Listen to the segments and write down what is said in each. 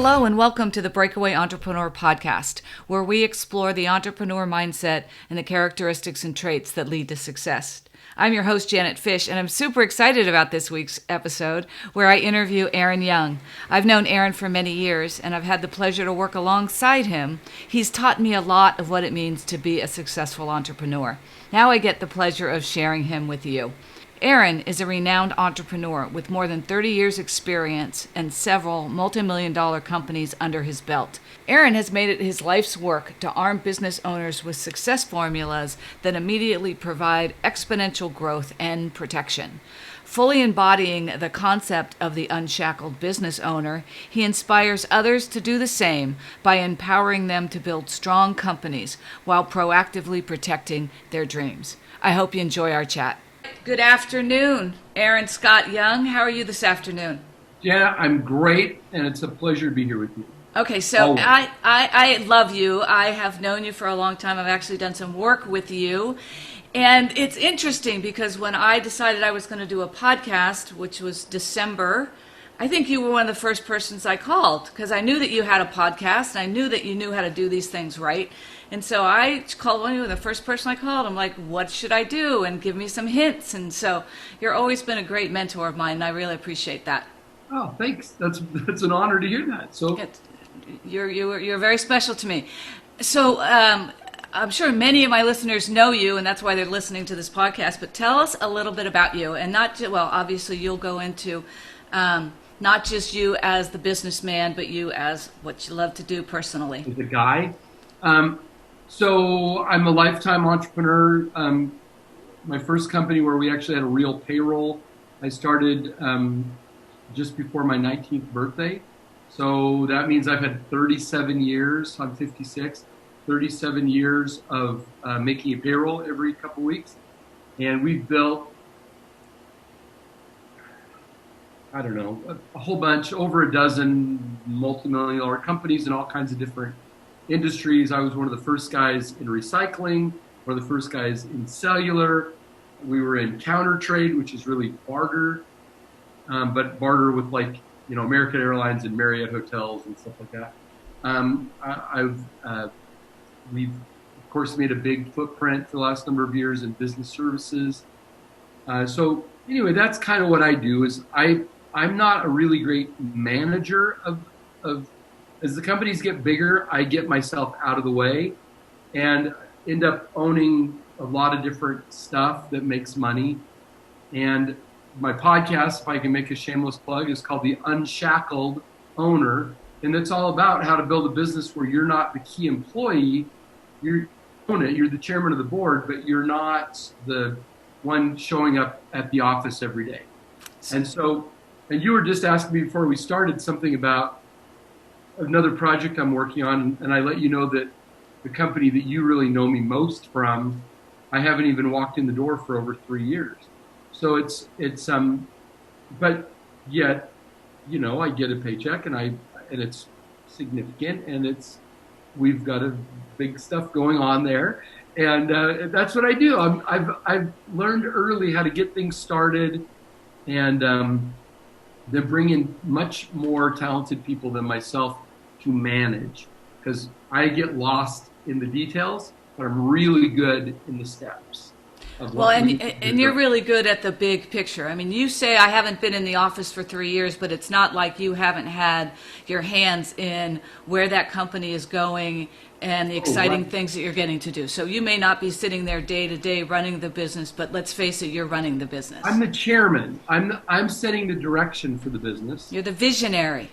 Hello and welcome to the Breakaway Entrepreneur podcast, where we explore the entrepreneur mindset and the characteristics and traits that lead to success. I'm your host, Janet Fish, and I'm super excited about this week's episode where I interview Aaron Young. I've known Aaron for many years, and I've had the pleasure to work alongside him. He's taught me a lot of what it means to be a successful entrepreneur. Now I get the pleasure of sharing him with you. Aaron is a renowned entrepreneur with more than 30 years experience and several multi-million-dollar companies under his belt. Aaron has made it his life's work to arm business owners with success formulas that immediately provide exponential growth and protection. Fully embodying the concept of the unshackled business owner, he inspires others to do the same by empowering them to build strong companies while proactively protecting their dreams. I hope you enjoy our chat. Good afternoon, Aaron Scott Young. How are you this afternoon? Jana, I'm great, and it's a pleasure to be here with you. Okay, so I love you. I have known you for a long time. I've actually done some work with you. And it's interesting because when I decided I was going to do a podcast, which was December, I think you were one of the first persons I called because I knew that you had a podcast and I knew that you knew how to do these things right. And so I called you, the first person I called. I'm like, what should I do? And give me some hints. And so you've always been a great mentor of mine, and I really appreciate that. Oh, thanks. That's an honor to hear that. So you're very special to me. So I'm sure many of my listeners know you, and that's why they're listening to this podcast. But tell us a little bit about you, and obviously you'll go into not just you as the businessman, but you as what you love to do personally. As a guy. So I'm a lifetime entrepreneur. My first company where we actually had a real payroll, I started just before my 19th birthday. So that means I've had 37 years, I'm 56, 37 years of making a payroll every couple weeks. And we've built, I don't know, a whole bunch, over a dozen multi-million-dollar companies in all kinds of different industries. I was one of the first guys in recycling, one of the first guys in cellular. We were in counter trade, which is really barter, but barter with American Airlines and Marriott hotels and stuff like that. We've of course made a big footprint for the last number of years in business services. So anyway, that's kind of what I do. Is I'm not a really great manager of as the companies get bigger, I get myself out of the way and end up owning a lot of different stuff that makes money. And my podcast, if I can make a shameless plug, is called the Unshackled Owner. And it's all about how to build a business where you're not the key employee, you own it, you're the chairman of the board, but you're not the one showing up at the office every day. And you were just asking me before we started something about another project I'm working on, and I let you know that the company that you really know me most from, I haven't even walked in the door for over 3 years. So but yet, I get a paycheck and it's significant, and we've got a big stuff going on there, and that's what I do. I've learned early how to get things started, and then bring in much more talented people than myself to manage, because I get lost in the details, but I'm really good in the steps. And you're really good at the big picture. I mean, you say I haven't been in the office for 3 years, but it's not like you haven't had your hands in where that company is going and the exciting things that you're getting to do. So you may not be sitting there day to day running the business, but let's face it, you're running the business. I'm the chairman. I'm setting the direction for the business. You're the visionary.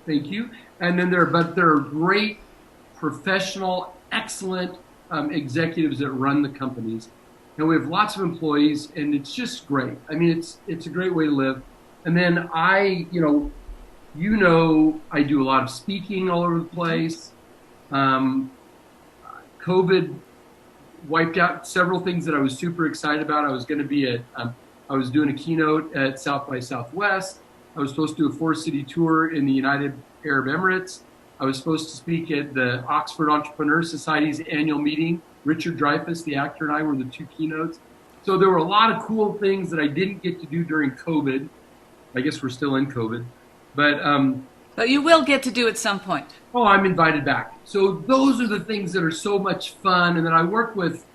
Thank you. And then there are great, professional, excellent executives that run the companies, and we have lots of employees, and it's just great. I mean, it's a great way to live. And then I do a lot of speaking all over the place. COVID wiped out several things that I was super excited about. I was going to be I was doing a keynote at South by Southwest. I was supposed to do a 4-city tour in the United Arab Emirates. I was supposed to speak at the Oxford Entrepreneur Society's annual meeting. Richard Dreyfuss, the actor, and I were the two keynotes. So there were a lot of cool things that I didn't get to do during COVID. I guess we're still in COVID. But But you will get to do at some point. Oh, I'm invited back. So those are the things that are so much fun. And then I work with,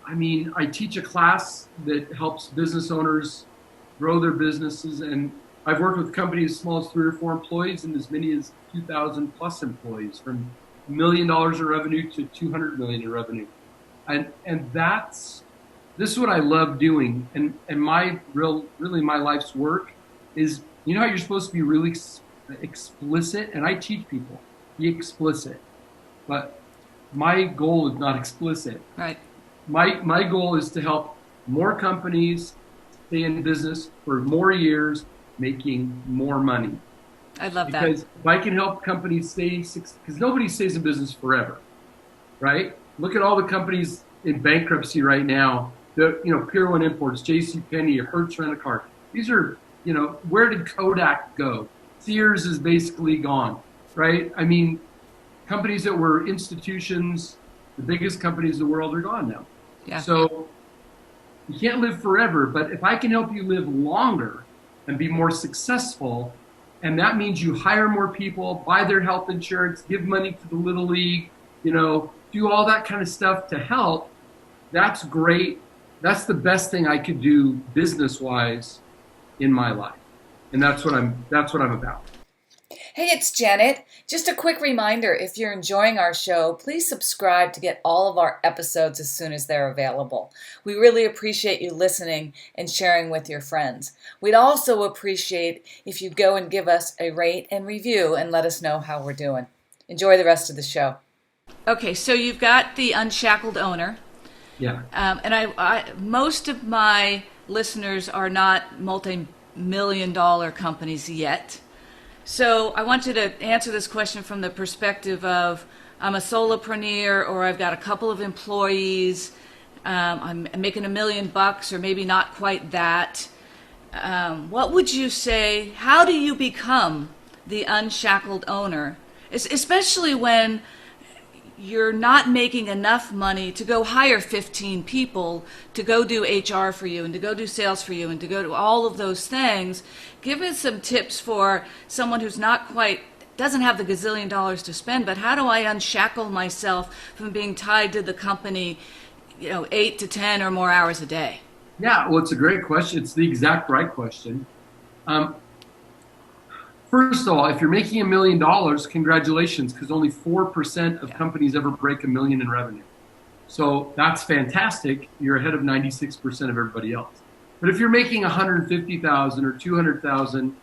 I teach a class that helps business owners grow their businesses. And I've worked with companies as small as 3 or 4 employees and as many as 2,000 plus employees, from $1 million in revenue to 200 million in revenue. And this is what I love doing. And my life's work is, you know how you're supposed to be really explicit? And I teach people, be explicit. But my goal is not explicit. Right. My goal is to help more companies stay in business for more years, making more money. I love that. Because if I can help companies stay, because nobody stays in business forever, right? Look at all the companies in bankruptcy right now. Payroll and Imports, JCPenney, Hertz Rent-A-Car. These are, where did Kodak go? Sears is basically gone, right? I mean, companies that were institutions, the biggest companies in the world, are gone now. Yeah. So you can't live forever, but if I can help you live longer and be more successful, and that means you hire more people, buy their health insurance, give money to the Little League, do all that kind of stuff to help, that's great. That's the best thing I could do business-wise in my life. And that's what I'm about. Hey, it's Janet. Just a quick reminder, if you're enjoying our show, please subscribe to get all of our episodes as soon as they're available. We really appreciate you listening and sharing with your friends. We'd also appreciate if you go and give us a rate and review and let us know how we're doing. Enjoy the rest of the show. Okay, so you've got the Unshackled Owner. Yeah. And I most of my listeners are not multi-million-dollar companies yet. So I want you to answer this question from the perspective of, I'm a solopreneur, or I've got a couple of employees, I'm making $1 million or maybe not quite that. What would you say, how do you become the unshackled owner, especially when you're not making enough money to go hire 15 people to go do HR for you and to go do sales for you and to go do all of those things? Give us some tips for someone who's doesn't have the gazillion dollars to spend, but how do I unshackle myself from being tied to the company, 8 to 10 or more hours a day? Yeah, well, it's a great question. It's the exact right question. First of all, if you're making $1 million, congratulations, because only 4% of companies ever break $1 million in revenue. So that's fantastic. You're ahead of 96% of everybody else. But if you're making 150,000 or 200,000,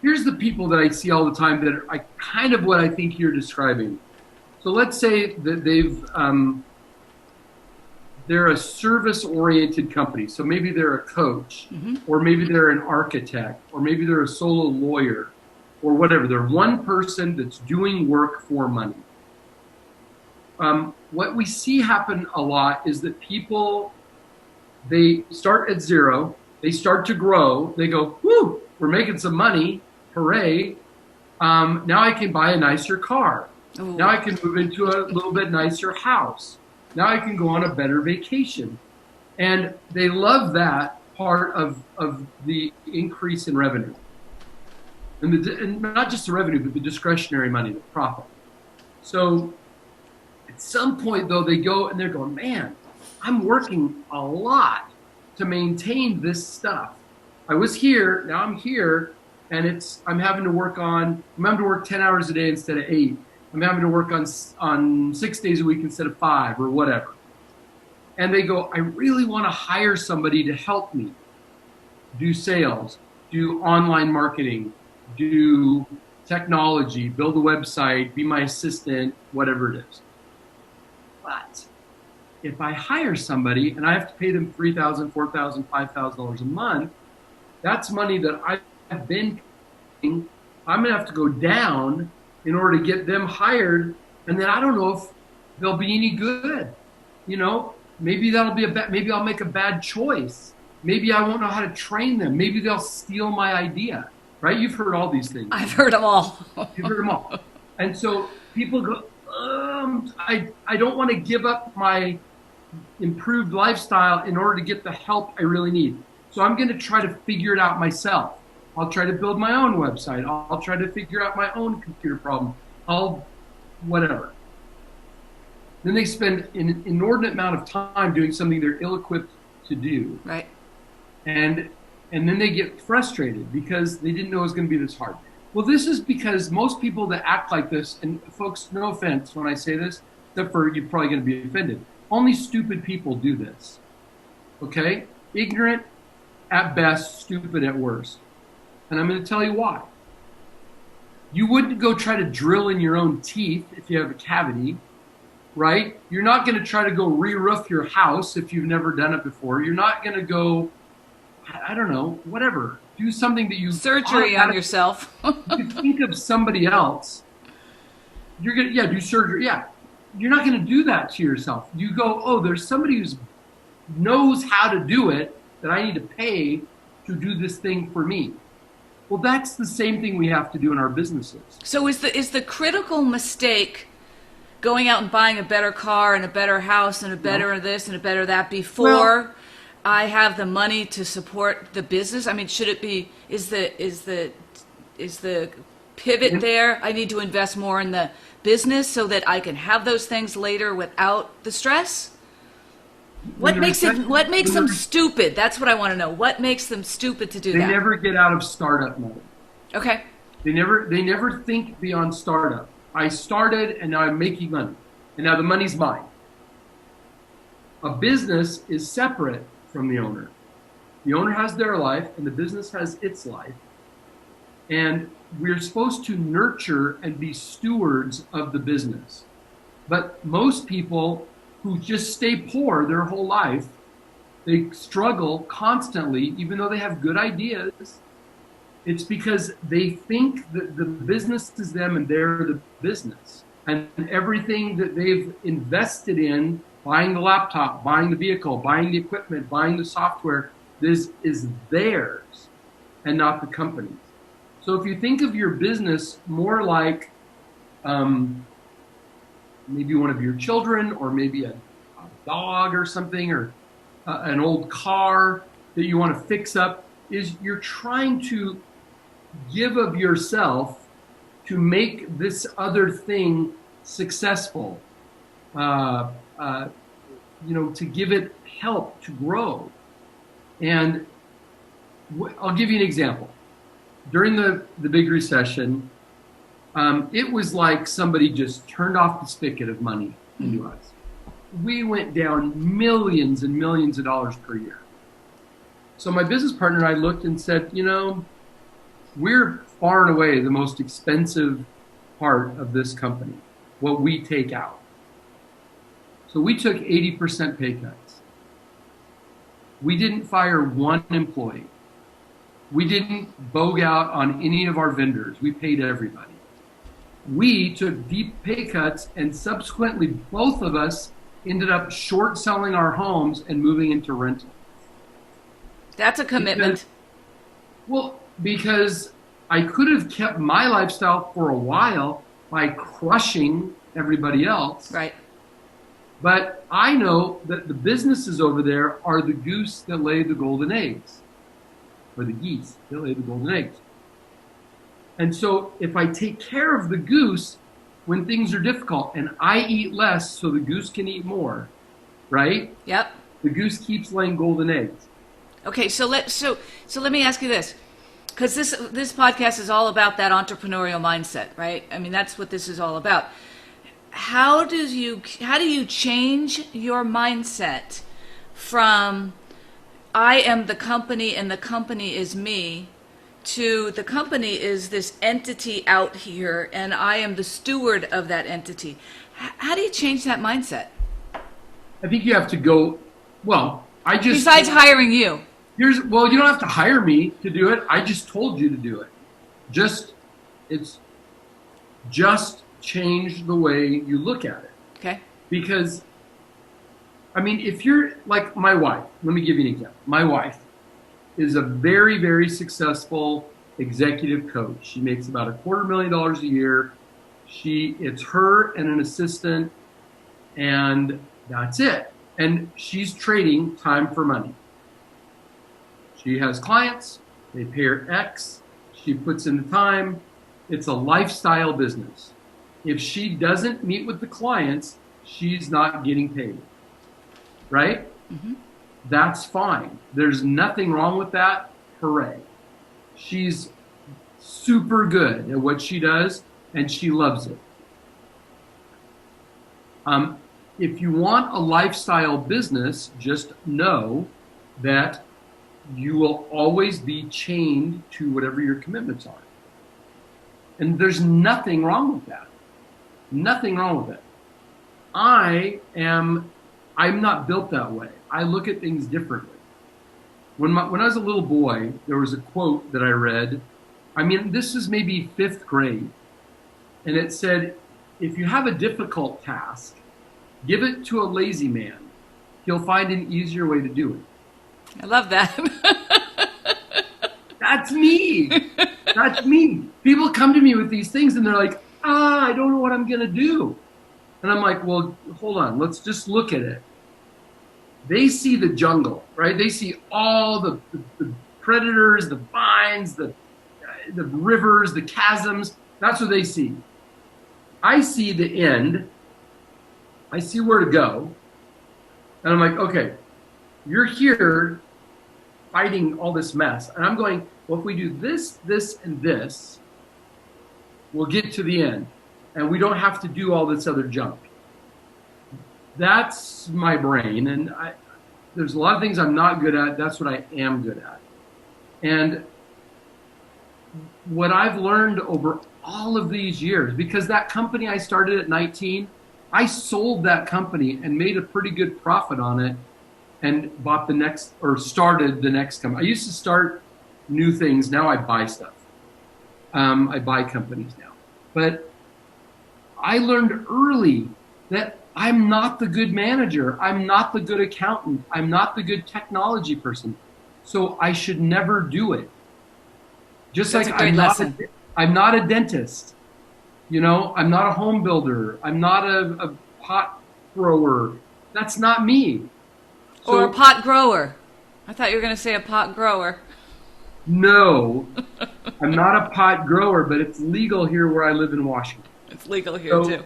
here's the people that I see all the time that are kind of what I think you're describing. So let's say that they're a service-oriented company. So maybe they're a coach, or maybe they're an architect, or maybe they're a solo lawyer, or whatever. They're one person that's doing work for money. What we see happen a lot is that people, they start at zero, they start to grow, they go, whoo, we're making some money, hooray. Now I can buy a nicer car. Ooh. Now I can move into a little bit nicer house. Now I can go on a better vacation. And they love that part of the increase in revenue. And not just the revenue, but the discretionary money, the profit. So at some point, though, they go and they're going, man, I'm working a lot to maintain this stuff. I was here, now I'm here, and I'm having to work 10 hours a day instead of 8. I'm having to work on 6 days a week instead of 5 or whatever. And they go, I really want to hire somebody to help me do sales, do online marketing, do technology, build a website, be my assistant, whatever it is. But if I hire somebody and I have to pay them $3,000, $4,000, $5,000 a month, that's money that I've been paying. I'm going to have to go down in order to get them hired, and then I don't know if they'll be any good. Maybe maybe I'll make a bad choice. Maybe I won't know how to train them. Maybe they'll steal my idea, right? You've heard all these things. I've heard them all. You've heard them all. And so people go, I don't want to give up my improved lifestyle in order to get the help I really need. So I'm going to try to figure it out myself I'll try to build my own website. I'll try to figure out my own computer problem. I'll whatever. Then they spend an inordinate amount of time doing something they're ill-equipped to do. Right. And then they get frustrated because they didn't know it was going to be this hard. Well, this is because most people that act like this, and folks, no offense when I say this, except for you're probably going to be offended. Only stupid people do this. Okay? Ignorant at best, stupid at worst. And I'm going to tell you why. You wouldn't go try to drill in your own teeth if you have a cavity, right? You're not going to try to go re-roof your house if you've never done it before. You're not going to go, I don't know, whatever. Do something that you... Surgery on yourself. You think of somebody else. You're going to, do surgery. Yeah. You're not going to do that to yourself. You go, oh, there's somebody who knows how to do it that I need to pay to do this thing for me. Well, that's the same thing we have to do in our businesses. So is the critical mistake going out and buying a better car and a better house and a better this and a better that before I have the money to support the business? I mean, should it be, is the pivot there? I need to invest more in the business so that I can have those things later without the stress? What makes them stupid? That's what I want to know. What makes them stupid to do that? They never get out of startup mode. Okay. They never think beyond startup. I started and now I'm making money. And now the money's mine. A business is separate from the owner. The owner has their life and the business has its life. And we're supposed to nurture and be stewards of the business. But most people who just stay poor their whole life, they struggle constantly, even though they have good ideas. It's because they think that the business is them and they're the business. And everything that they've invested in, buying the laptop, buying the vehicle, buying the equipment, buying the software, this is theirs and not the company's. So if you think of your business more like maybe one of your children, or maybe a dog or something, or an old car that you want to fix up, is you're trying to give of yourself to make this other thing successful, to give it help to grow. And I'll give you an example. During the big recession, it was like somebody just turned off the spigot of money into us. We went down millions and millions of dollars per year. So my business partner and I looked and said, we're far and away the most expensive part of this company, what we take out. So we took 80% pay cuts. We didn't fire one employee. We didn't vogue out on any of our vendors. We paid everybody. We took deep pay cuts, and subsequently both of us ended up short selling our homes and moving into rental. That's a commitment. Because I could have kept my lifestyle for a while by crushing everybody else. Right. But I know that the businesses over there are the goose that lay the golden eggs. Or the geese that lay the golden eggs. And so if I take care of the goose when things are difficult, and I eat less so the goose can eat more, right? Yep. The goose keeps laying golden eggs. Okay, so let me ask you this, because this podcast is all about that entrepreneurial mindset, right? I mean, that's what this is all about. How do you change your mindset from I am the company and the company is me, to the company is this entity out here and I am the steward of that entity? How do you change that mindset? I think you have to go, besides hiring you. You don't have to hire me to do it. I just told you to do it. It's just change the way you look at it. Okay. Because if you're like my wife, let me give you an example. My wife is a very, very successful executive coach. She makes about $250,000 a year. It's her and an assistant, and that's it. And she's trading time for money. She has clients, they pay her X, She puts in the time. It's a lifestyle business. If she doesn't meet with the clients, she's not getting paid. Right? Mm-hmm. That's fine. There's nothing wrong with that. Hooray. She's super good at what she does, and she loves it. If you want a lifestyle business, just know that you will always be chained to whatever your commitments are. And there's nothing wrong with that. Nothing wrong with it. I'm not built that way. I look at things differently. When I was a little boy, there was a quote that I read. I mean, this is maybe 5th grade. And it said, if you have a difficult task, give it to a lazy man. He'll find an easier way to do it. I love that. That's me. That's me. People come to me with these things and they're like, I don't know what I'm going to do. And I'm like, well, hold on. Let's just look at it. They see the jungle, right? They see all the predators, the vines, the rivers, the chasms. That's what they see. I see the end. I see where to go. And I'm like, okay, you're here fighting all this mess. And I'm going, well, if we do this, this, and this, we'll get to the end. And we don't have to do all this other junk. That's my brain. And there's a lot of things I'm not good at. That's what I am good at. And what I've learned over all of these years, because that company I started at 19, I sold that company and made a pretty good profit on it and started the next company. I used to start new things. Now I buy stuff. I buy companies now. But I learned early that I'm not the good manager. I'm not the good accountant. I'm not the good technology person. So I should never do it. Just That's like a great lesson. I'm not a dentist. You know, I'm not a home builder. I'm not a pot grower. That's not me. Or a pot grower. I thought you were going to say a pot grower. No, I'm not a pot grower, but it's legal here where I live in Washington. It's legal here too.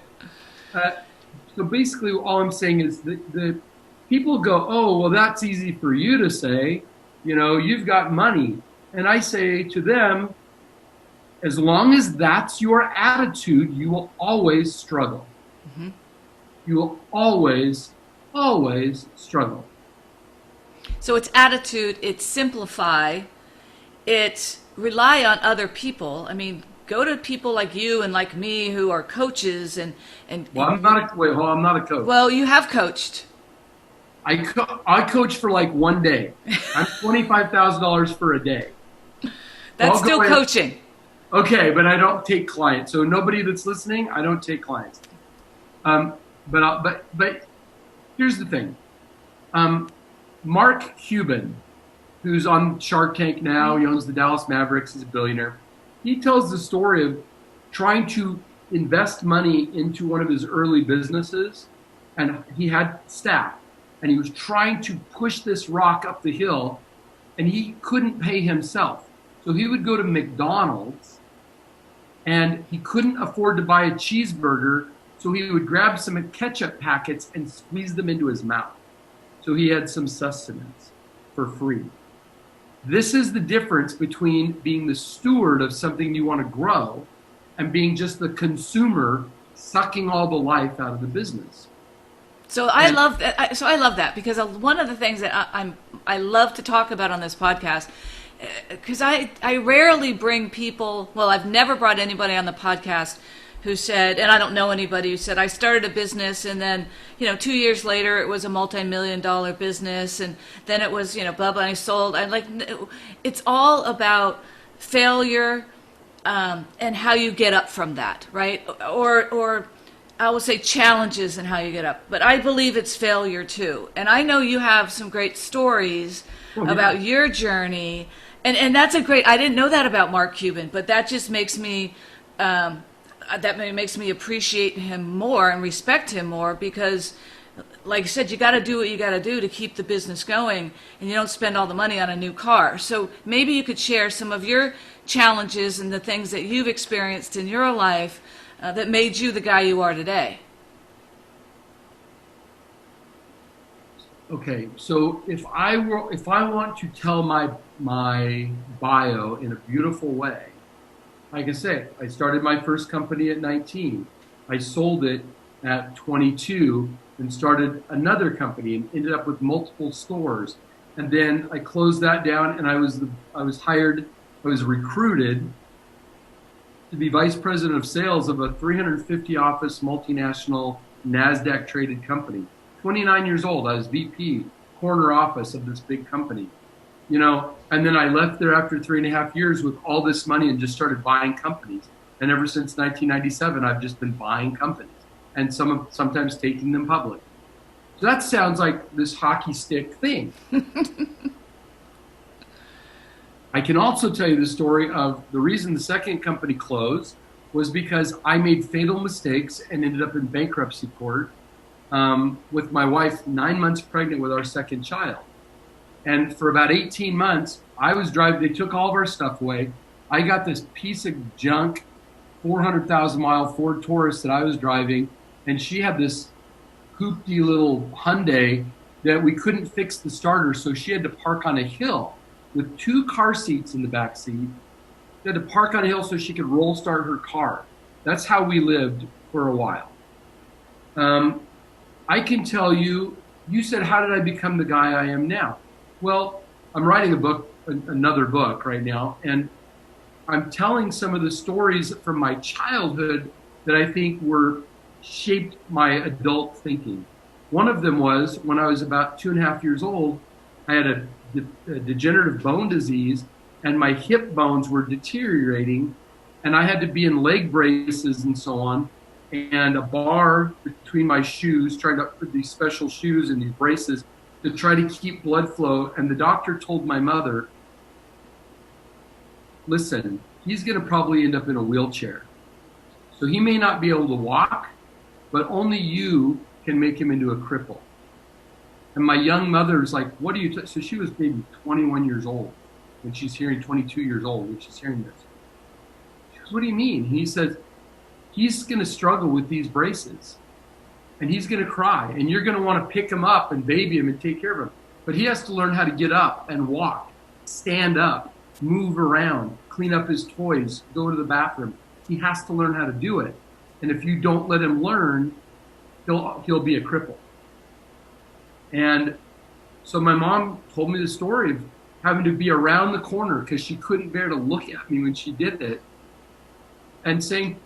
So basically all I'm saying is the people go, oh, well, that's easy for you to say. You know, you've got money. And I say to them, as long as that's your attitude, you will always struggle. Mm-hmm. You will always, always struggle. So it's attitude, it's simplify, it's rely on other people. I mean, go to people like you and like me who are coaches and well, I'm not a coach. Well, you have coached. I coach for like one day. I'm $25,000 for a day. That's still coaching. Okay, but I don't take clients. So nobody that's listening, I don't take clients. But here's the thing. Mark Cuban, who's on Shark Tank now, he owns the Dallas Mavericks, he's a billionaire. He tells the story of trying to invest money into one of his early businesses, and he had staff, and he was trying to push this rock up the hill, and he couldn't pay himself. So he would go to McDonald's, and he couldn't afford to buy a cheeseburger, so he would grab some ketchup packets and squeeze them into his mouth. So he had some sustenance for free. This is the difference between being the steward of something you want to grow and being just the consumer sucking all the life out of the business. So I love that. I love that because one of the things that I love to talk about on this podcast, because I rarely bring people. Well, I've never brought anybody on the podcast who said, and I don't know anybody who said, I started a business and then, 2 years later it was a multi-million-dollar business and then it was, blah, blah, and I sold. It's all about failure and how you get up from that, right? Or I will say challenges and how you get up. But I believe it's failure too. And I know you have some great stories about your journey. And that's I didn't know that about Mark Cuban, but that just makes me, makes me appreciate him more and respect him more because, like I said, you got to do what you got to do to keep the business going, and you don't spend all the money on a new car. So maybe you could share some of your challenges and the things that you've experienced in your life that made you the guy you are today? Okay, so if I want to tell my bio in a beautiful way, like I say, I started my first company at 19. I sold it at 22 and started another company and ended up with multiple stores. And then I closed that down, and I was recruited to be vice president of sales of a 350 office multinational NASDAQ traded company. 29 years old, I was VP, corner office of this big company, and then I left there after 3.5 years with all this money and just started buying companies. And ever since 1997, I've just been buying companies and sometimes taking them public. So that sounds like this hockey stick thing. I can also tell you the story of the reason the second company closed was because I made fatal mistakes and ended up in bankruptcy court with my wife 9 months pregnant with our second child. And for about 18 months, I was driving, they took all of our stuff away. I got this piece of junk, 400,000 mile Ford Taurus that I was driving, and she had this hoopty little Hyundai that we couldn't fix the starter, so she had to park on a hill with 2 car seats in the back seat. She had to park on a hill so she could roll start her car. That's how we lived for a while. I can tell you, you said, how did I become the guy I am now? Well, I'm writing another book right now, and I'm telling some of the stories from my childhood that I think shaped my adult thinking. One of them was when I was about 2.5 years old, I had a degenerative bone disease, and my hip bones were deteriorating, and I had to be in leg braces and so on, and a bar between my shoes, trying to put these special shoes and these braces to try to keep blood flow. And the doctor told my mother, listen, he's going to probably end up in a wheelchair. So he may not be able to walk, but only you can make him into a cripple. And my young mother's like, what do you, so she was maybe 21 years old when she's hearing, 22 years old when she's hearing this. She goes, what do you mean? He says, he's going to struggle with these braces, and he's going to cry, and you're going to want to pick him up and baby him and take care of him. But he has to learn how to get up and walk, stand up, move around, clean up his toys, go to the bathroom. He has to learn how to do it. And if you don't let him learn, he'll be a cripple. And so my mom told me the story of having to be around the corner because she couldn't bear to look at me when she did it, and saying,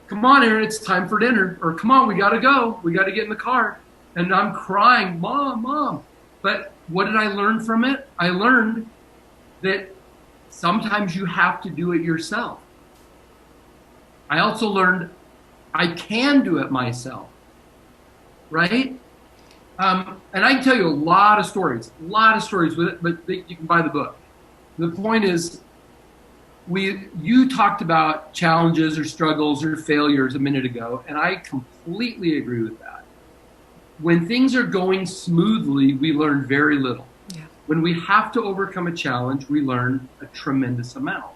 come on, Aaron, it's time for dinner. Or come on, we got to go. We got to get in the car. And I'm crying, Mom, Mom. But what did I learn from it? I learned that sometimes you have to do it yourself. I also learned I can do it myself, right? And I can tell you a lot of stories with it, but you can buy the book. The point is, you talked about challenges or struggles or failures a minute ago, and I completely agree with that. When things are going smoothly, we learn very little. Yeah. When we have to overcome a challenge, we learn a tremendous amount.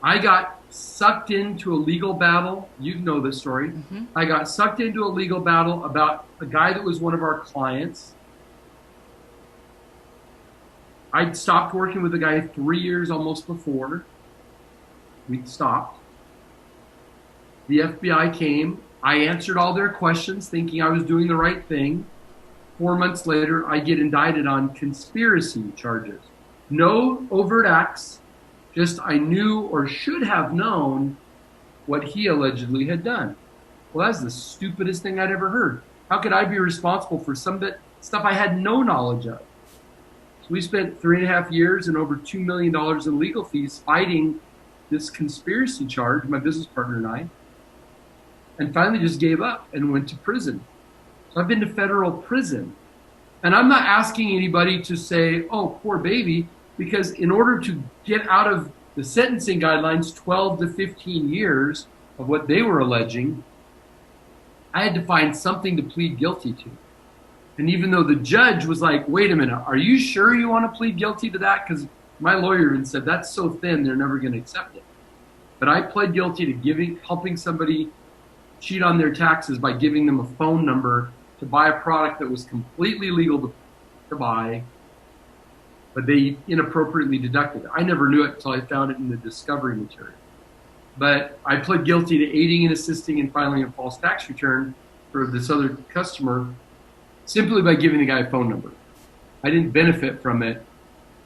I got sucked into a legal battle. You know this story. Mm-hmm. I got sucked into a legal battle about a guy that was one of our clients. I'd stopped working with the guy 3 years almost before we stopped. The FBI came. I answered all their questions thinking I was doing the right thing. 4 months later, I get indicted on conspiracy charges. No overt acts, just I knew or should have known what he allegedly had done. Well, that's the stupidest thing I'd ever heard. How could I be responsible for some of that stuff I had no knowledge of? We spent 3.5 years and over $2 million in legal fees fighting this conspiracy charge, my business partner and I, and finally just gave up and went to prison. So I've been to federal prison. And I'm not asking anybody to say, oh, poor baby, because in order to get out of the sentencing guidelines, 12 to 15 years of what they were alleging, I had to find something to plead guilty to. And even though the judge was like, wait a minute, are you sure you want to plead guilty to that? Because my lawyer even said, that's so thin, they're never going to accept it. But I pled guilty to helping somebody cheat on their taxes by giving them a phone number to buy a product that was completely legal to buy, but they inappropriately deducted it. I never knew it until I found it in the discovery material. But I pled guilty to aiding and assisting in filing a false tax return for this other customer simply by giving the guy a phone number. I didn't benefit from it,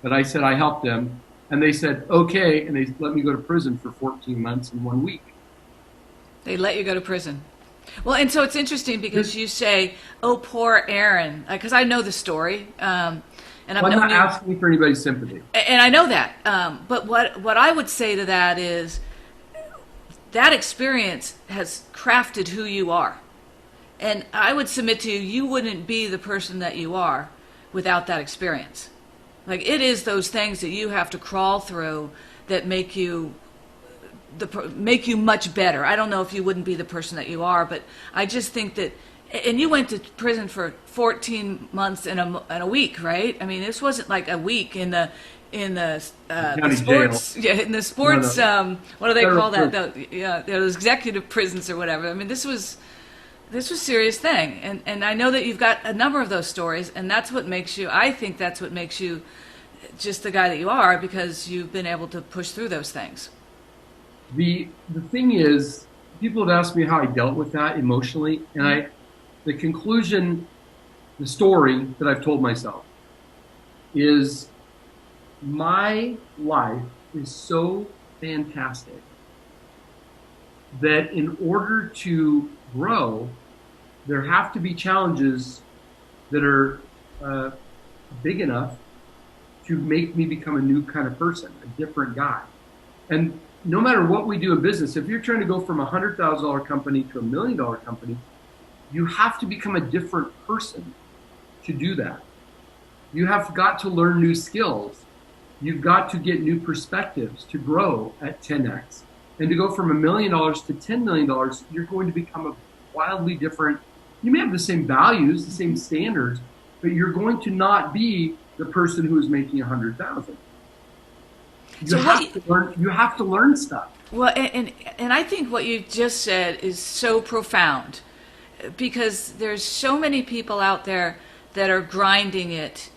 but I said I helped them, and they said, okay, and they let me go to prison for 14 months and 1 week. They let you go to prison. Well, and so it's interesting because you say, oh, poor Aaron, because I know the story. And I'm not asking for anybody's sympathy. And I know that. But what I would say to that is that experience has crafted who you are. And I would submit to you, you wouldn't be the person that you are without that experience. Like, it is those things that you have to crawl through that make you much better. I don't know if you wouldn't be the person that you are, but I just think that, and you went to prison for 14 months and a week, right? I mean, this wasn't like a week in the sports, jail. Yeah, in the sports. No. What do they call that? Those executive prisons or whatever. I mean, this was a serious thing, and I know that you've got a number of those stories, and that's what makes you. I think that's what makes you just the guy that you are, because you've been able to push through those things. The thing is, people have asked me how I dealt with that emotionally, and the conclusion, the story that I've told myself is my life is so fantastic that in order to grow, there have to be challenges that are big enough to make me become a new kind of person, a different guy. And no matter what we do in business, if you're trying to go from a $100,000 company to $1 million company, you have to become a different person to do that. You have got to learn new skills. You've got to get new perspectives to grow at 10x. And to go from $1 million to $10 million, you're going to become a wildly different. You may have the same values, the same standards, but you're going to not be the person who is making 100,000. You have to learn stuff. Well, and I think what you just said is so profound, because there's so many people out there that are grinding it,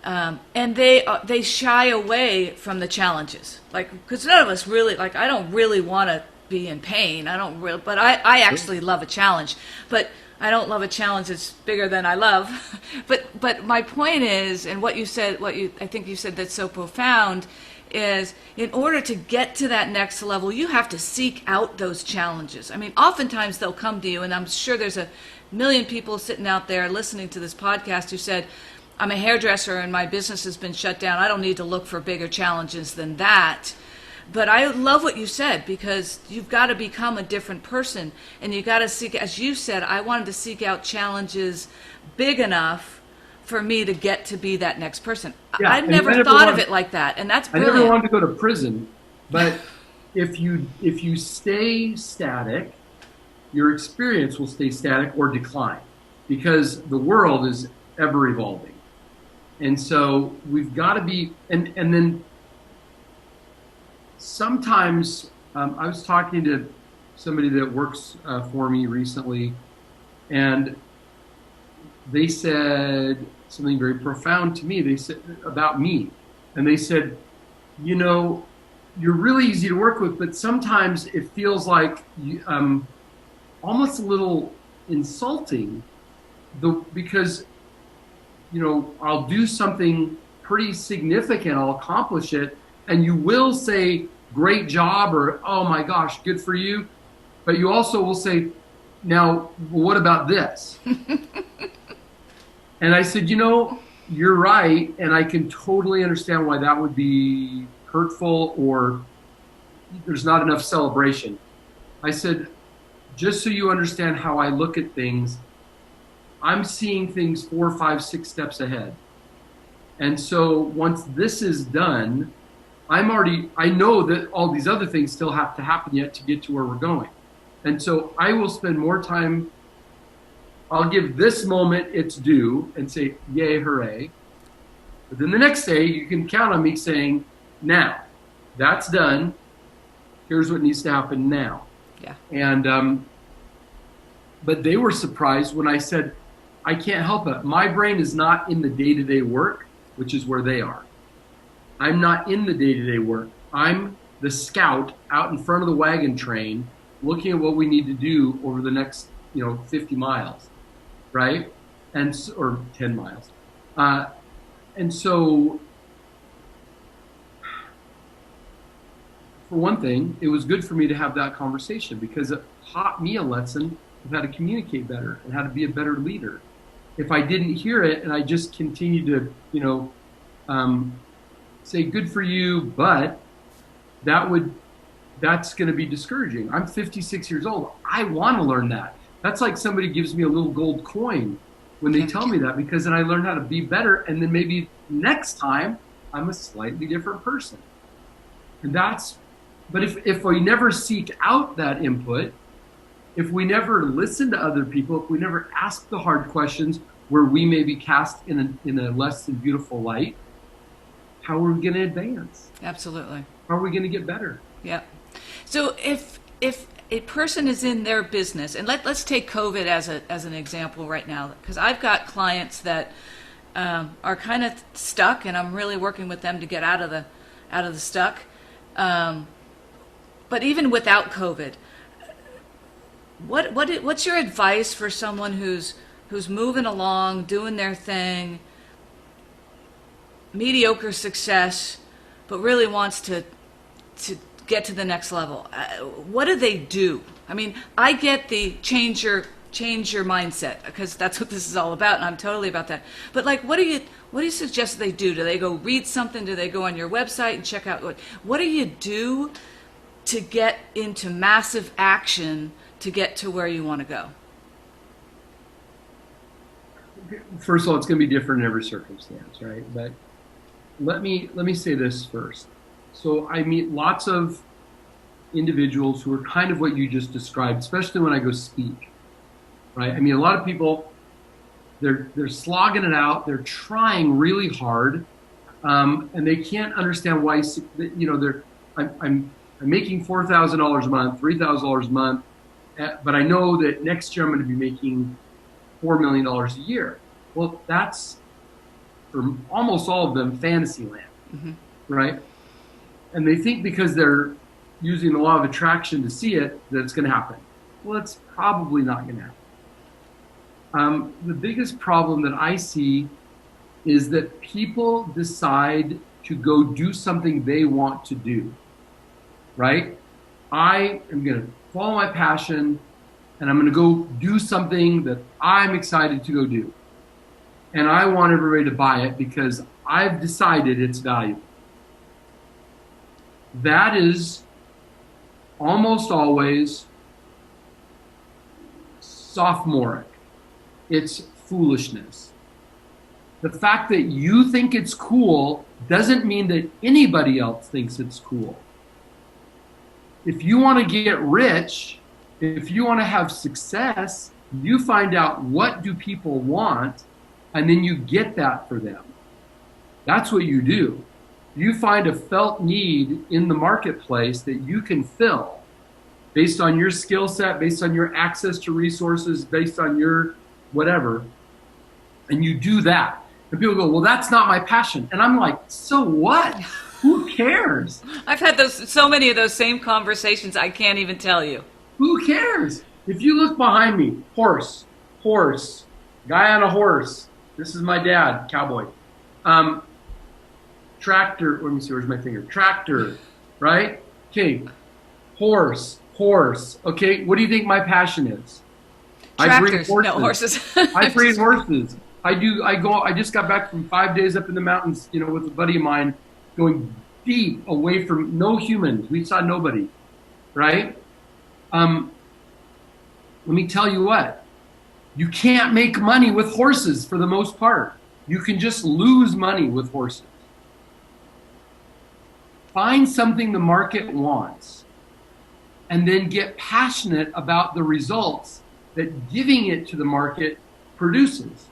and they shy away from the challenges. Like, because none of us really, like, I don't really want to be in pain. But I actually love a challenge. But I don't love a challenge that's bigger than I love. But my point is, and what you said, I think you said that's so profound, is in order to get to that next level, you have to seek out those challenges. I mean, oftentimes they'll come to you, and I'm sure there's a million people sitting out there listening to this podcast who said, I'm a hairdresser and my business has been shut down. I don't need to look for bigger challenges than that. But I love what you said, because you've got to become a different person, and you got to seek, as you said, I wanted to seek out challenges big enough for me to get to be that next person. Yeah, I've never thought of it like that, and that's brilliant. I never wanted to go to prison, but if you stay static, your experience will stay static or decline, because the world is ever evolving. And so we've got to be, and then sometimes I was talking to somebody that works for me recently, and they said something very profound to me. They said about me, and they said, you know, you're really easy to work with, but sometimes it feels like almost a little insulting, because, you know, I'll do something pretty significant, I'll accomplish it, and you will say, great job, or, oh my gosh, good for you. But you also will say, now, what about this? And I said, you know, you're right, and I can totally understand why that would be hurtful, or there's not enough celebration. I said, just so you understand how I look at things, I'm seeing things 4, 5, 6 steps ahead. And so once this is done, I know that all these other things still have to happen yet to get to where we're going. And so I will spend more time, I'll give this moment its due and say, yay, hooray. But then the next day, you can count on me saying, Now, that's done. Here's what needs to happen now. Yeah. And, but they were surprised when I said, I can't help it. My brain is not in the day-to-day work, which is where they are. I'm not in the day-to-day work. I'm the scout out in front of the wagon train looking at what we need to do over the next, 50 miles, right? Or 10 miles. And so, for one thing, it was good for me to have that conversation because it taught me a lesson of how to communicate better and how to be a better leader. If I didn't hear it and I just continued to, say good for you, but that's going to be discouraging. I'm 56 years old. I want to learn that. That's like somebody gives me a little gold coin when they tell me that, because then I learn how to be better. And then maybe next time I'm a slightly different person. But if we never seek out that input, if we never listen to other people, if we never ask the hard questions where we may be cast in a less than beautiful light, how are we going to advance? Absolutely. How are we going to get better? Yeah. So if a person is in their business, and let's take COVID as an example right now, because I've got clients that are kind of stuck, and I'm really working with them to get out of the stuck. But even without COVID, what's your advice for someone who's moving along, doing their thing, mediocre success, but really wants to get to the next level? What do they do? I mean, I get the change your mindset, because that's what this is all about, and I'm totally about that. But like, what do you suggest they do? Do they go read something? Do they go on your website and check out what do you do to get into massive action to get to where you want to go? First of all, it's going to be different in every circumstance, right? But let me say this first. So I meet lots of individuals who are kind of what you just described, especially when I go speak, right? I mean, a lot of people, they're slogging it out, they're trying really hard, and they can't understand why. I'm making $4,000 a month, $3,000 a month, but I know that next year I'm going to be making $4 million a year. Well, that's, for almost all of them, fantasy land, right? And they think because they're using the law of attraction to see it, that it's going to happen. Well, it's probably not going to happen. The biggest problem that I see is that people decide to go do something they want to do, right? I am going to follow my passion, and I'm going to go do something that I'm excited to go do. And I want everybody to buy it because I've decided it's valuable. That is almost always sophomoric. It's foolishness. The fact that you think it's cool doesn't mean that anybody else thinks it's cool. If you want to get rich, if you want to have success, you find out what do people want, and then you get that for them. That's what you do. You find a felt need in the marketplace that you can fill based on your skill set, based on your access to resources, based on your whatever, and you do that. And people go, well, that's not my passion. And I'm like, so what? Who cares? I've had so many of those same conversations, I can't even tell you. Who cares? If you look behind me, horse, guy on a horse. This is my dad, cowboy. Tractor, let me see, where's my finger? Tractor, right? Okay, horse. Okay, what do you think my passion is? Tractors, no horses. I breed horses. I just got back from 5 days up in the mountains, with a buddy of mine, going deep away from no humans. We saw nobody, right? Let me tell you what, you can't make money with horses for the most part. You can just lose money with horses. Find something the market wants and then get passionate about the results that giving it to the market produces.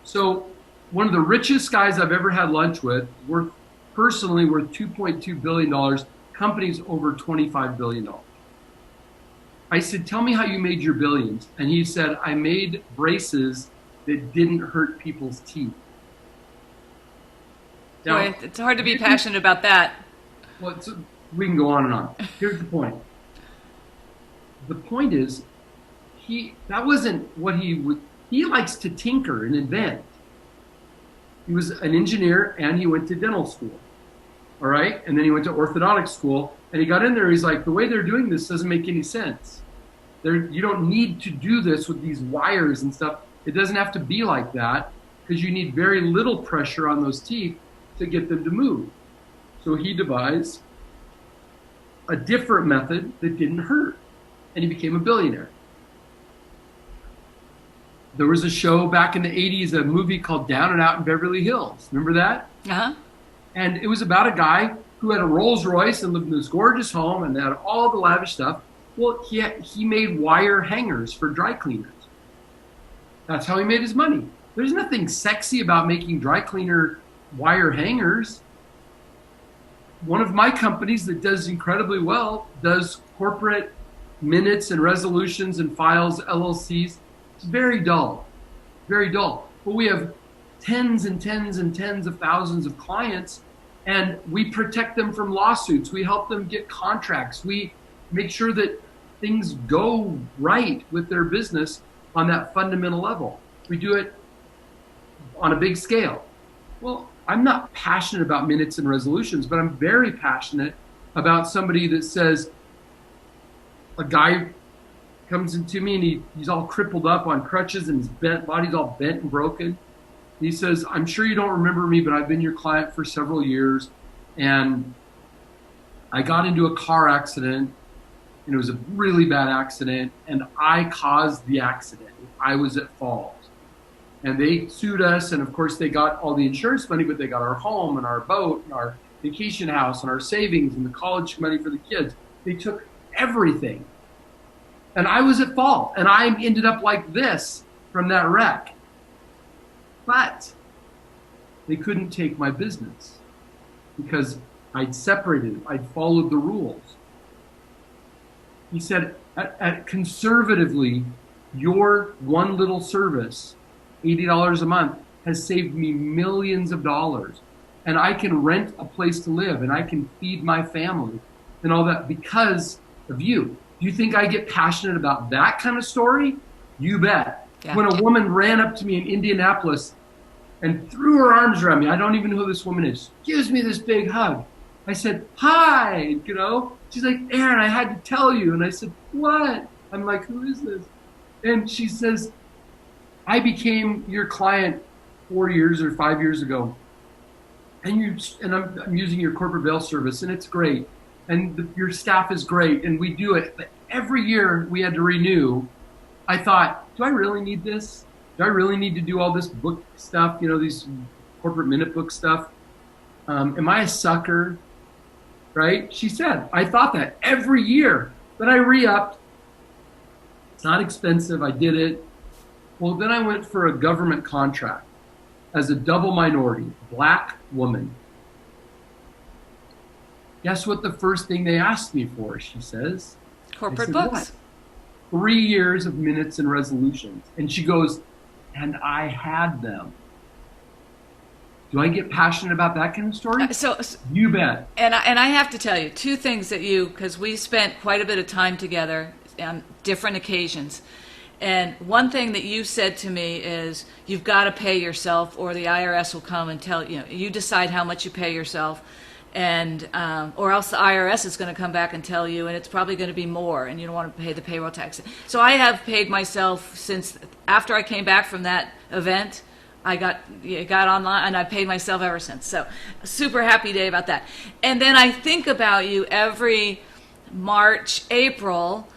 So one of the richest guys I've ever had lunch with, worth personally worth $2.2 billion, companies over $25 billion. I said, tell me how you made your billions. And he said, I made braces that didn't hurt people's teeth. Now, boy, it's hard to be passionate about that. Well, we can go on and on. Here's the point. The point is, that wasn't what he likes to tinker and invent. He was an engineer and he went to dental school. All right? And then he went to orthodontic school and he got in there. He's like, the way they're doing this doesn't make any sense. You don't need to do this with these wires and stuff. It doesn't have to be like that because you need very little pressure on those teeth to get them to move. So he devised a different method that didn't hurt, and he became a billionaire. There was a show back in the 80s, a movie called Down and Out in Beverly Hills. Remember that? Uh-huh. And it was about a guy who had a Rolls Royce and lived in this gorgeous home and had all the lavish stuff. Well, he made wire hangers for dry cleaners. That's how he made his money. There's nothing sexy about making dry cleaner wire hangers. One of my companies that does incredibly well does corporate minutes and resolutions and files, LLCs. It's very dull, very dull. But we have tens and tens and tens of thousands of clients, and we protect them from lawsuits. We help them get contracts. We make sure that things go right with their business on that fundamental level. We do it on a big scale. Well, I'm not passionate about minutes and resolutions, but I'm very passionate about somebody that says, a guy comes into me and he's all crippled up on crutches and his body's all bent and broken. He says, I'm sure you don't remember me, but I've been your client for several years. And I got into a car accident, and it was a really bad accident, and I caused the accident. I was at fault. And they sued us, and of course they got all the insurance money, but they got our home and our boat and our vacation house and our savings and the college money for the kids. They took everything. And I was at fault, and I ended up like this from that wreck. But they couldn't take my business because I'd separated it. I'd followed the rules. He said, conservatively, your one little service, $80 a month, has saved me millions of dollars. And I can rent a place to live, and I can feed my family and all that because of you. Do you think I get passionate about that kind of story? You bet. Yeah. When a woman ran up to me in Indianapolis and threw her arms around me, I don't even know who this woman is, gives me this big hug. I said, hi, She's like, Aaron, I had to tell you. And I said, what? I'm like, who is this? And she says, I became your client 4 years or 5 years ago. And I'm using your corporate bail service, and it's great. And your staff is great, and we do it. But every year we had to renew. I thought, do I really need this? Do I really need to do all this book stuff, these corporate minute book stuff? Am I a sucker? Right? She said, I thought that every year. But I re-upped. It's not expensive. I did it. Well, then I went for a government contract as a double minority, Black woman. Guess what the first thing they asked me for, she says? Corporate books. What? 3 years of minutes and resolutions. And she goes, and I had them. Do I get passionate about that kind of story? So you bet. And I have to tell you, two things that because we spent quite a bit of time together on different occasions. And one thing that you said to me is, you've got to pay yourself or the IRS will come and tell you decide how much you pay yourself. And or else the IRS is going to come back and tell you, and it's probably going to be more, and you don't want to pay the payroll tax. So I have paid myself since after I came back from that event. I got online, and I paid myself ever since. So super happy day about that. And then I think about you every March, April,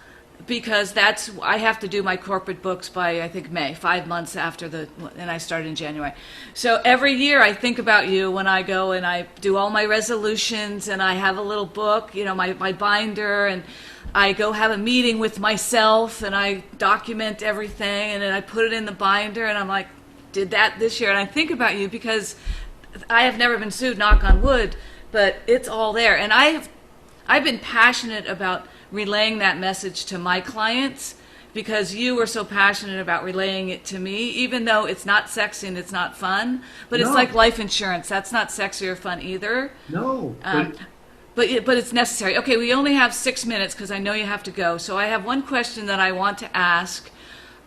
because I have to do my corporate books by, I think, May, 5 months after and I started in January. So every year I think about you when I go and I do all my resolutions, and I have a little book, my binder, and I go have a meeting with myself, and I document everything, and then I put it in the binder, and I'm like, did that this year. And I think about you because I have never been sued, knock on wood, but it's all there. And I've been passionate about relaying that message to my clients because you were so passionate about relaying it to me, even though it's not sexy and it's not fun, but it's like life insurance. That's not sexy or fun either. No. But it's necessary. Okay, we only have 6 minutes because I know you have to go. So I have one question that I want to ask.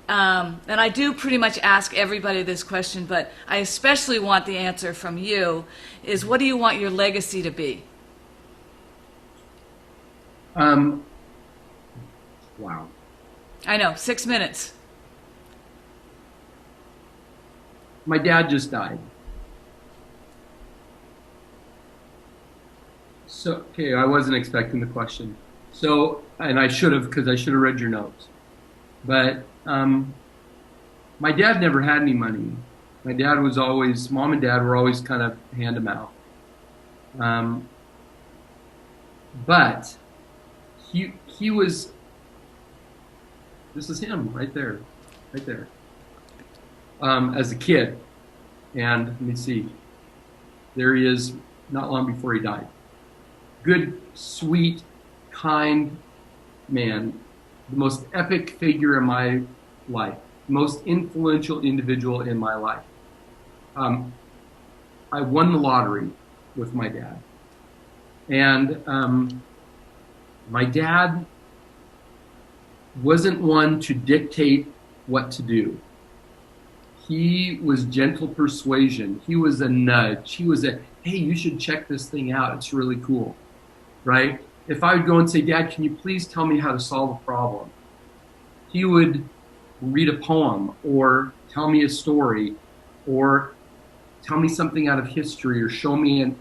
And I do pretty much ask everybody this question, but I especially want the answer from you, is what do you want your legacy to be? Wow. I know, 6 minutes. My dad just died. So, okay, I wasn't expecting the question. So, and I should have, because I should have read your notes. But my dad never had any money. My dad was always, mom and dad were always kind of hand to mouth. But he was, this is him right there. As a kid. And let me see, there he is not long before he died. Good, sweet, kind man, the most epic figure in my life, most influential individual in my life. I won the lottery with my dad. And my dad wasn't one to dictate what to do. He was gentle persuasion. He was a nudge. He was a, hey, you should check this thing out. It's really cool, right? If I would go and say, Dad, can you please tell me how to solve a problem? He would read a poem or tell me a story or tell me something out of history or show me an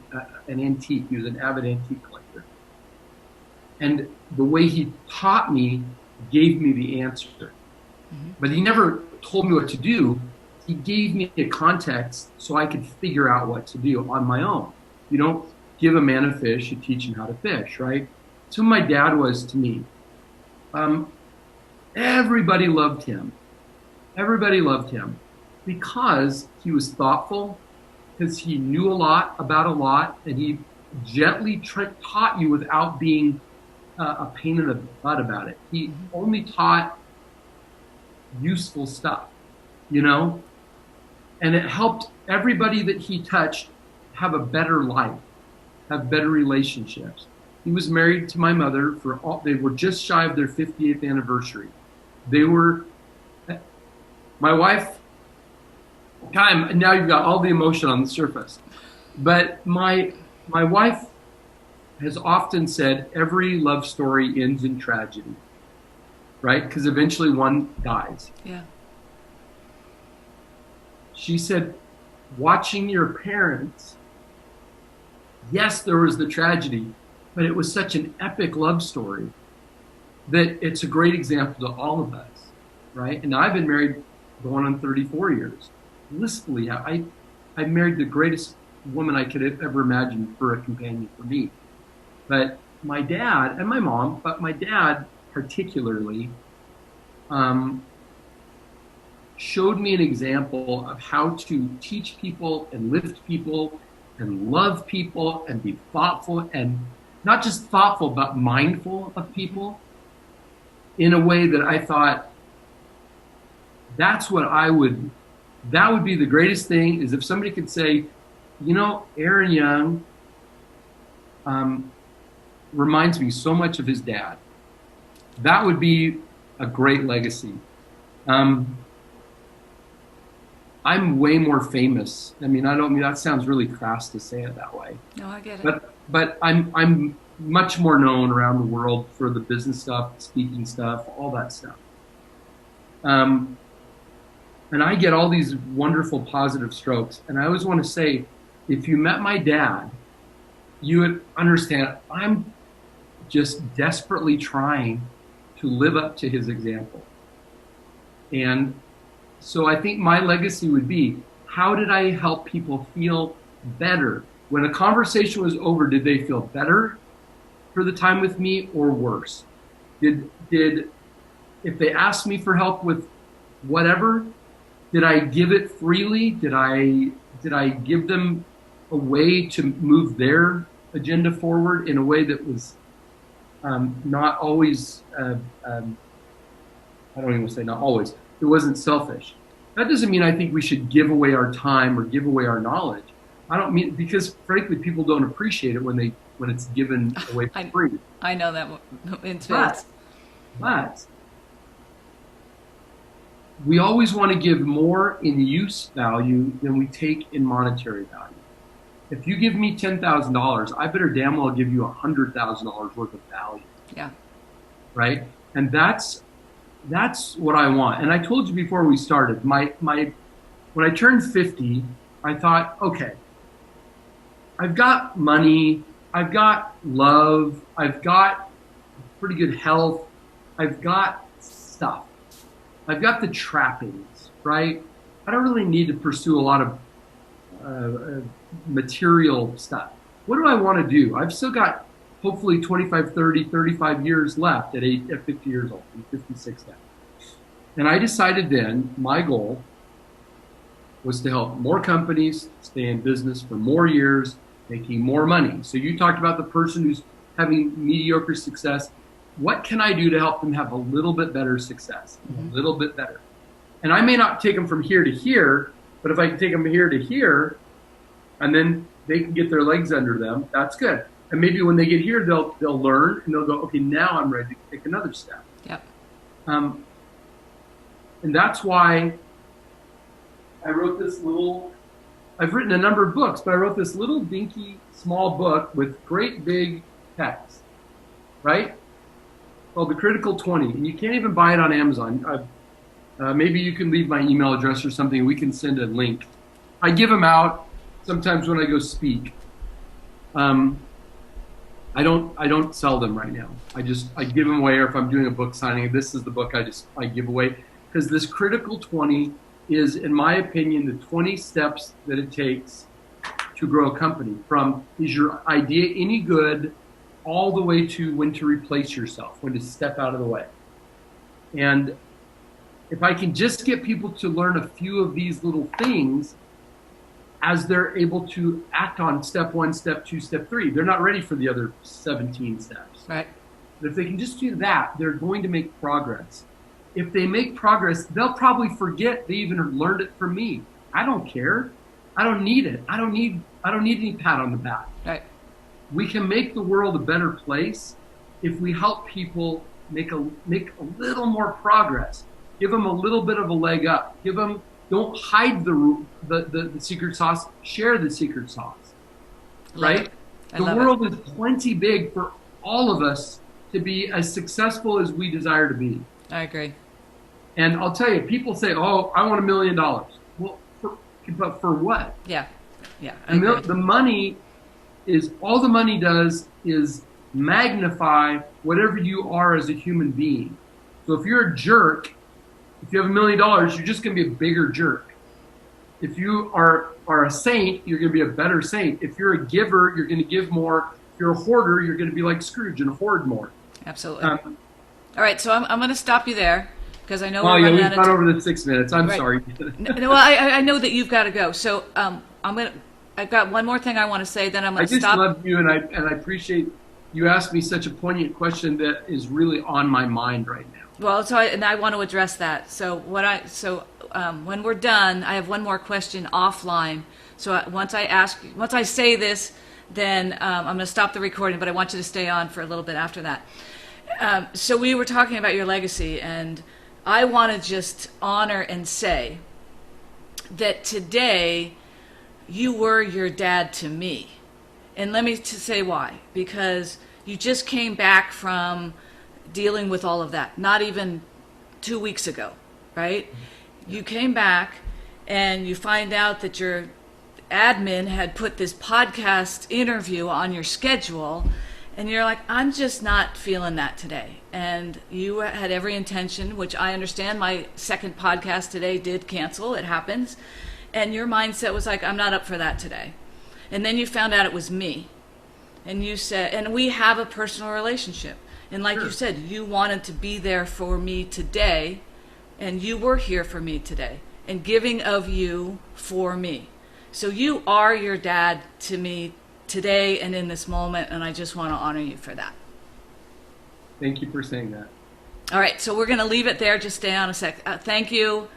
antique. He was an avid antique collector. And the way he taught me gave me the answer. Mm-hmm. But he never told me what to do. He gave me a context so I could figure out what to do on my own. You don't give a man a fish, you teach him how to fish, right? So my dad was to me. Everybody loved him. Everybody loved him because he was thoughtful, because he knew a lot about a lot, and he gently taught you without being a pain in the butt about it. He only taught useful stuff, you know? And it helped everybody that he touched have a better life, have better relationships. He was married to my mother they were just shy of their 50th anniversary. My wife, now you've got all the emotion on the surface. But my wife has often said every love story ends in tragedy, right? Because eventually one dies. Yeah. She said, watching your parents, yes, there was the tragedy, but it was such an epic love story that it's a great example to all of us, right? And I've been married going on 34 years. Blissfully, I married the greatest woman I could ever imagine for a companion for me. But my dad and my mom, but my dad particularly, showed me an example of how to teach people and lift people and love people and be thoughtful, and not just thoughtful, but mindful of people in a way that I thought, that would be the greatest thing, is if somebody could say, you know, Aaron Young reminds me so much of his dad. That would be a great legacy. I'm way more famous. I mean, that sounds really crass to say it that way. No, I get it. But I'm much more known around the world for the business stuff, speaking stuff, all that stuff. And I get all these wonderful positive strokes. And I always want to say, if you met my dad, you would understand I'm just desperately trying to live up to his example. And so I think my legacy would be, how did I help people feel better? When a conversation was over, did they feel better for the time with me or worse? If they asked me for help with whatever, did I give it freely? Did I give them a way to move their agenda forward in a way that was not always, I don't even want to say not always, it wasn't selfish. That doesn't mean I think we should give away our time or give away our knowledge. I don't mean, because frankly, people don't appreciate it when it's given away for free. I know that. But we always want to give more in use value than we take in monetary value. If you give me $10,000, I better damn well give you $100,000 worth of value. Yeah. Right? And that's what I want. And I told you before we started, when I turned 50, I thought, okay, I've got money, I've got love, I've got pretty good health, I've got stuff. I've got the trappings, right? I don't really need to pursue a lot of material stuff. What do I want to do? I've still got hopefully 25, 30, 35 years left at 50 years old. I'm 56 now. And I decided then my goal was to help more companies stay in business for more years, making more money. So you talked about the person who's having mediocre success. What can I do to help them have a little bit better success, a little bit better? And I may not take them from here to here, but if I can take them here to here, and then they can get their legs under them, that's good. And maybe when they get here, they'll learn and they'll go, okay, now I'm ready to take another step. Yep. And that's why I wrote this I've written a number of books, but I wrote this little dinky small book with great big text, right? Called The Critical 20. And you can't even buy it on Amazon. Maybe you can leave my email address or something. We can send a link. I give them out sometimes when I go speak. I don't sell them right now. I give them away, or if I'm doing a book signing, this is the book I give away. Because this Critical 20 is, in my opinion, the 20 steps that it takes to grow a company. From, is your idea any good, all the way to when to replace yourself, when to step out of the way. And if I can just get people to learn a few of these little things as they're able to act on step 1, step 2, step 3, they're not ready for the other 17 steps. Right. But if they can just do that, they're going to make progress. If they make progress, they'll probably forget they even learned it from me. I don't care. I don't need it. I don't need any pat on the back. Right. We can make the world a better place if we help people make a little more progress. Give them a little bit of a leg up. Don't hide the secret sauce. Share the secret sauce. Right? The world is plenty big for all of us to be as successful as we desire to be. I agree. And I'll tell you, people say, "Oh, I want $1 million." Well, but for what? Yeah. Yeah. The money is, all the money does is magnify whatever you are as a human being. So if you're a jerk, if you have $1 million, you're just going to be a bigger jerk. If you are a saint, you're going to be a better saint. If you're a giver, you're going to give more. If you're a hoarder, you're going to be like Scrooge and hoard more. Absolutely. All right, so I'm going to stop you there because I know we've gone over the 6 minutes. I'm sorry. No, I know that you've got to go. So I've got one more thing I want to say. Then I'm going to stop. I just love you, and I appreciate you asked me such a poignant question that is really on my mind right now. Well, I want to address that. So when we're done, I have one more question offline. So once I say this, then I'm going to stop the recording. But I want you to stay on for a little bit after that. So we were talking about your legacy, and I want to just honor and say that today you were your dad to me. And let me say why. Because you just came back from dealing with all of that, not even 2 weeks ago, right? You came back and you find out that your admin had put this podcast interview on your schedule, and you're like, I'm just not feeling that today. And you had every intention, which I understand. My second podcast today did cancel. It happens. And your mindset was like, I'm not up for that today. And then you found out it was me. And you said, and we have a personal relationship. And like you said, you wanted to be there for me today, and you were here for me today, and giving of you for me. So you are your dad to me today and in this moment, and I just want to honor you for that. Thank you for saying that. All right, so we're going to leave it there. Just stay on a sec. Thank you.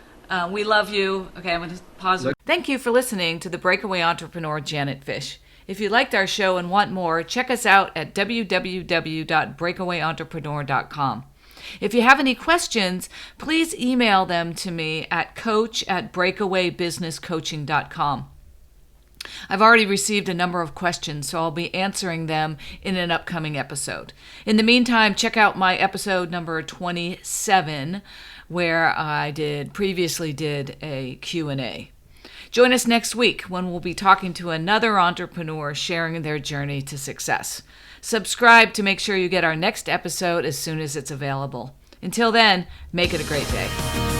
We love you. Okay, I'm going to pause. Thank you for listening to the Breakaway Entrepreneur, Janet Fish. If you liked our show and want more, check us out at www.breakawayentrepreneur.com. If you have any questions, please email them to me at coach@breakawaybusinesscoaching.com. I've already received a number of questions, so I'll be answering them in an upcoming episode. In the meantime, check out my episode number 27, where I previously did a Q&A. Join us next week when we'll be talking to another entrepreneur sharing their journey to success. Subscribe to make sure you get our next episode as soon as it's available. Until then, make it a great day.